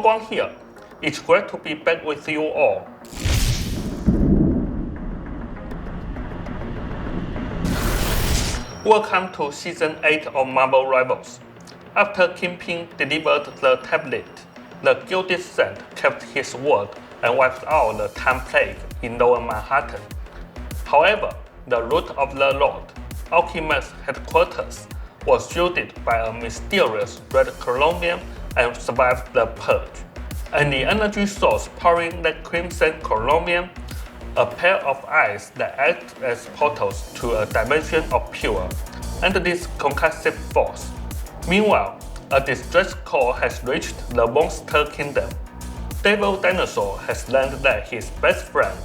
Gong here. It's great to be back with you all. Welcome to Season 8 of Marvel Rivals. After Kingpin delivered the tablet, the Gilded Saint kept his word and wiped out the time plague in Lower Manhattan. However, the root of the Lord, Alchemist's headquarters, was shielded by a mysterious red colonium and survived the purge. And the energy source powering the crimson colonium, a pair of eyes that act as portals to a dimension of pure, and this concussive force. Meanwhile, a distress call has reached the Monster Kingdom. Devil Dinosaur has learned that his best friend,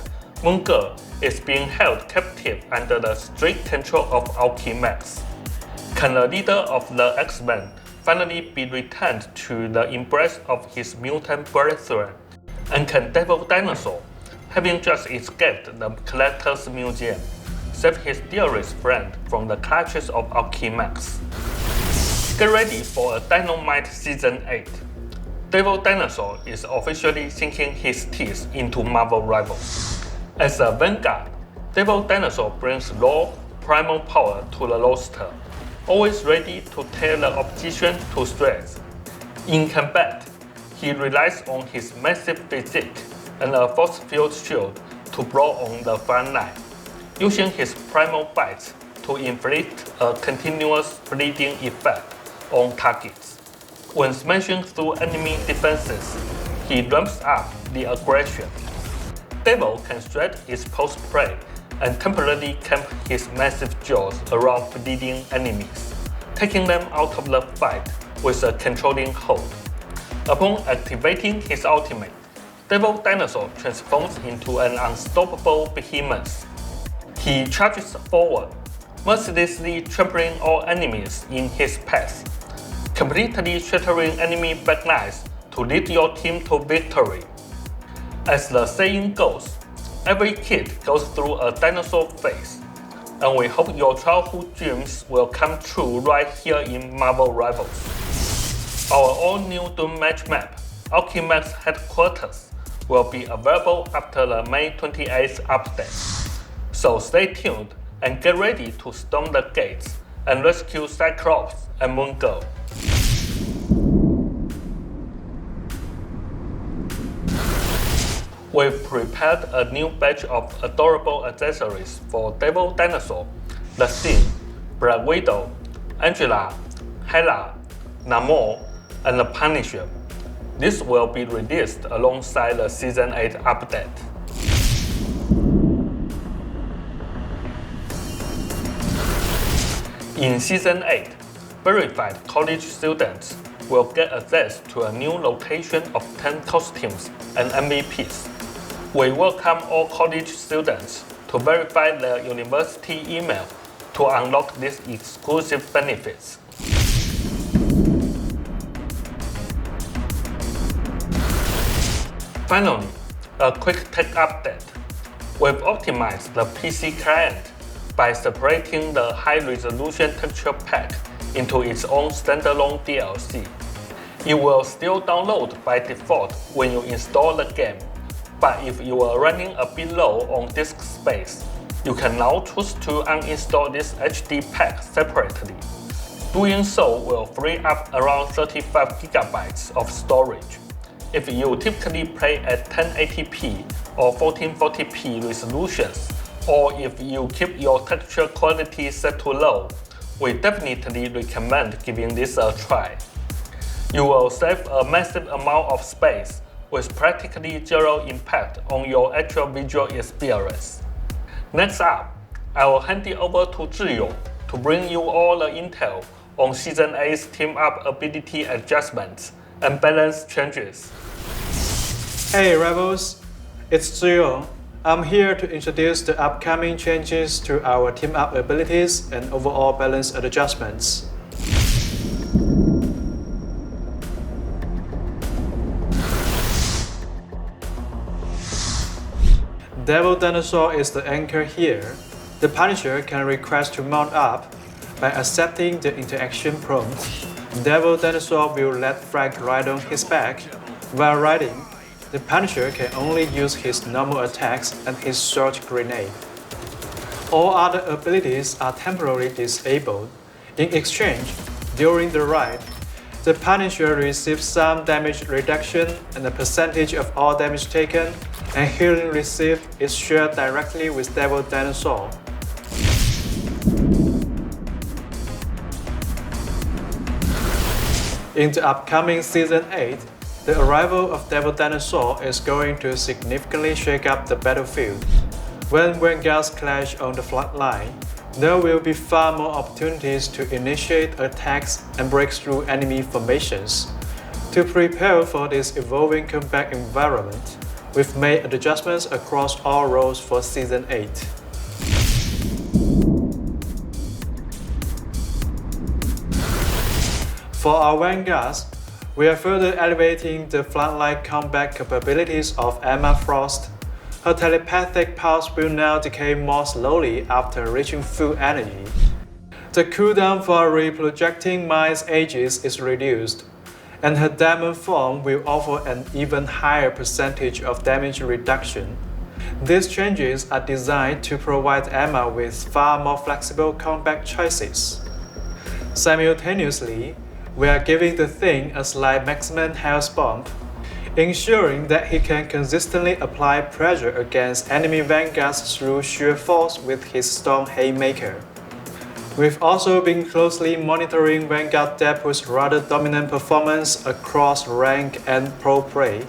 Moon Girl, is being held captive under the strict control of Alchemax. Can the leader of the X-Men finally be returned to the embrace of his mutant brethren? And can Devil Dinosaur, having just escaped the Collector's Museum, save his dearest friend from the clutches of Alchemax? Get ready for a Dynamite Season 8. Devil Dinosaur is officially sinking his teeth into Marvel Rivals. As a vanguard, Devil Dinosaur brings raw, primal power to the roster, always ready to tear the opposition to shreds. In combat, he relies on his massive physique and a force-field shield to brawl on the front line, using his primal bites to inflict a continuous bleeding effect on targets. When smashing through enemy defenses, he ramps up the aggression. Devil can shred its post-prey and temporarily camp his massive jaws around bleeding enemies, taking them out of the fight with a controlling hold. Upon activating his ultimate, Devil Dinosaur transforms into an unstoppable behemoth. He charges forward, mercilessly trampling all enemies in his path, completely shattering enemy backlines to lead your team to victory. As the saying goes, every kid goes through a dinosaur phase, and we hope your childhood dreams will come true right here in Marvel Rivals. Our all-new Doom match map, Alchemax Headquarters, will be available after the May 28th update. So stay tuned and get ready to storm the gates and rescue Cyclops and Moon Girl. We've prepared a new batch of adorable accessories for Devil Dinosaur, The Thing, Black Widow, Angela, Hela, Namor, and the Punisher. This will be released alongside the Season 8 update. In Season 8, verified college students will get access to a new rotation of 10 costumes and MVPs. We welcome all college students to verify their university email to unlock these exclusive benefits. Finally, a quick tech update. We've optimized the PC client by separating the high-resolution texture pack into its own standalone DLC. It will still download by default when you install the game, but if you are running a bit low on disk space, you can now choose to uninstall this HD pack separately. Doing so will free up around 35 GB of storage. If you typically play at 1080p or 1440p resolutions, or if you keep your texture quality set to low, we definitely recommend giving this a try. You will save a massive amount of space with practically zero impact on your actual visual experience. Next up, I will hand it over to Zhiyong to bring you all the intel on Season 8's team-up ability adjustments and balance changes. Hey Rebels, it's Zhiyong. I'm here to introduce the upcoming changes to our team-up abilities and overall balance adjustments. Devil Dinosaur is the anchor here. The Punisher can request to mount up. By accepting the interaction prompt, Devil Dinosaur will let Frank ride on his back, While riding, the Punisher can only use his normal attacks and his short grenade. All other abilities are temporarily disabled. In exchange, during the ride, the Punisher receives some damage reduction and a percentage of all damage taken, and healing received is shared directly with Devil Dinosaur. In the upcoming Season 8, the arrival of Devil Dinosaur is going to significantly shake up the battlefield. When Vanguards clash on the front line, there will be far more opportunities to initiate attacks and break through enemy formations. To prepare for this evolving combat environment, we've made adjustments across all roles for Season 8. For our Vanguards, we are further elevating the frontline combat capabilities of Emma Frost. Her telepathic pulse will now decay more slowly after reaching full energy. The cooldown for reprojecting Mind's Aegis is reduced, and her diamond form will offer an even higher percentage of damage reduction. These changes are designed to provide Emma with far more flexible combat choices. Simultaneously, we are giving the Thing a slight maximum health bump, ensuring that he can consistently apply pressure against enemy vanguards through sheer force with his Storm Haymaker. We've also been closely monitoring Vanguard Deadpool's rather dominant performance across rank and pro play.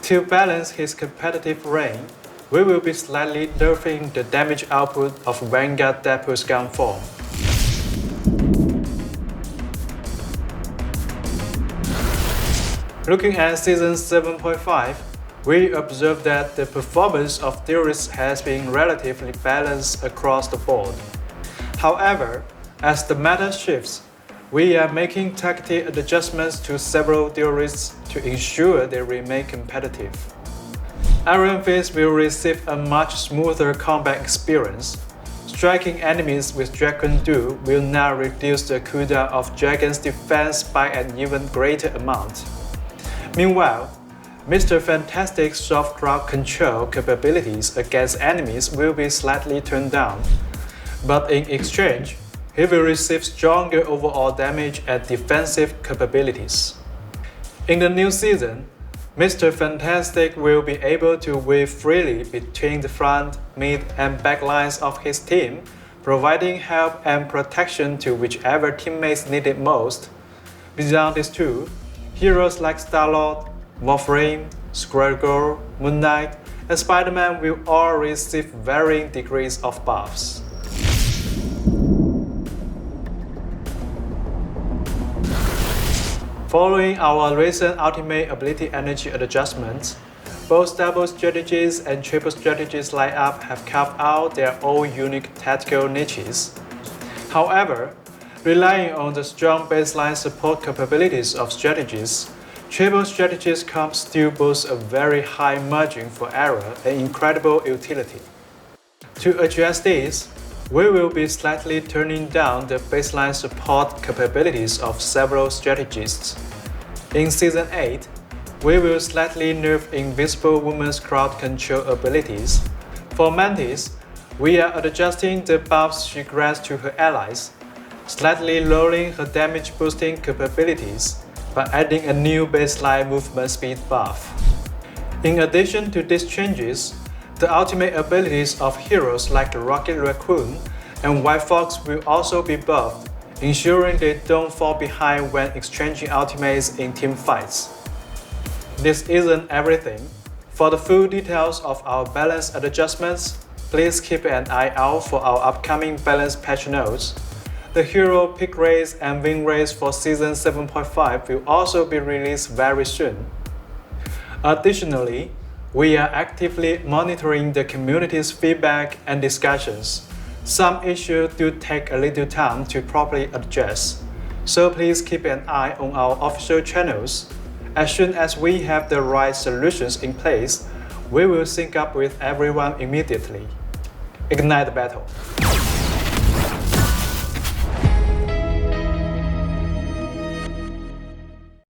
To balance his competitive reign, we will be slightly nerfing the damage output of Vanguard Deadpool's gun form. Looking at Season 7.5, we observe that the performance of theorists has been relatively balanced across the board. However, as the meta shifts, we are making targeted adjustments to several theorists to ensure they remain competitive. Iron Fist will receive a much smoother combat experience. Striking enemies with Dragon Duel will now reduce the cooldown of Dragon's defense by an even greater amount. Meanwhile, Mr. Fantastic's soft crowd control capabilities against enemies will be slightly turned down, but in exchange, he will receive stronger overall damage and defensive capabilities. In the new season, Mr. Fantastic will be able to weave freely between the front, mid, and back lines of his team, providing help and protection to whichever teammates need it most. Beyond these two, heroes like Star-Lord, Wolverine, Squirrel, Moon Knight, and Spider-Man will all receive varying degrees of buffs. Following our recent Ultimate Ability Energy adjustments, both double strategies and triple strategies lineup have carved out their own unique tactical niches. However, relying on the strong baseline support capabilities of strategies, triple strategies comps still boast a very high margin for error and incredible utility. To address this, we will be slightly turning down the baseline support capabilities of several strategists. In Season 8, we will slightly nerf Invisible Woman's crowd control abilities. For Mantis, we are adjusting the buffs she grants to her allies, slightly lowering her damage boosting capabilities by adding a new baseline movement speed buff. In addition to these changes, the ultimate abilities of heroes like Rocket Raccoon and White Fox will also be buffed, ensuring they don't fall behind when exchanging ultimates in team fights. This isn't everything. For the full details of our balance adjustments, please keep an eye out for our upcoming balance patch notes. The hero pick race and win race for Season 7.5 will also be released very soon. Additionally, we are actively monitoring the community's feedback and discussions. Some issues do take a little time to properly address, so please keep an eye on our official channels. As soon as we have the right solutions in place, we will sync up with everyone immediately. Ignite the battle!